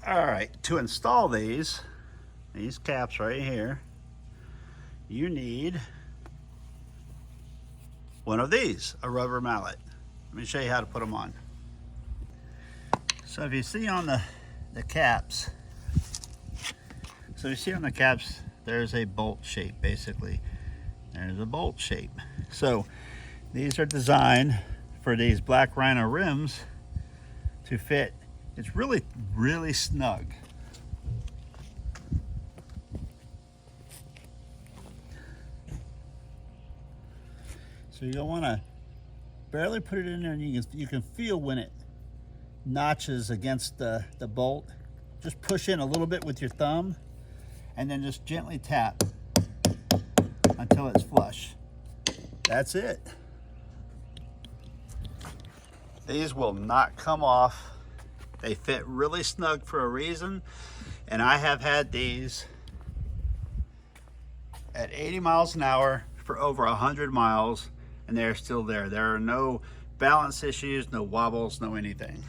All right, to install these caps right here, you need one of these, a rubber mallet. Let me show you how to put them on. So if you see on the caps, there's a bolt shape basically. There's a bolt shape. So these are designed for these black rhino rims to fit. It's really, really snug. So you don't want to barely put it in there, and you can feel when it notches against the bolt. Just push in a little bit with your thumb and then just gently tap until it's flush. That's it. These will not come off. They fit really snug for a reason, and I have had these at 80 miles an hour for over 100 miles, and they're still there. There are no balance issues, no wobbles, no anything.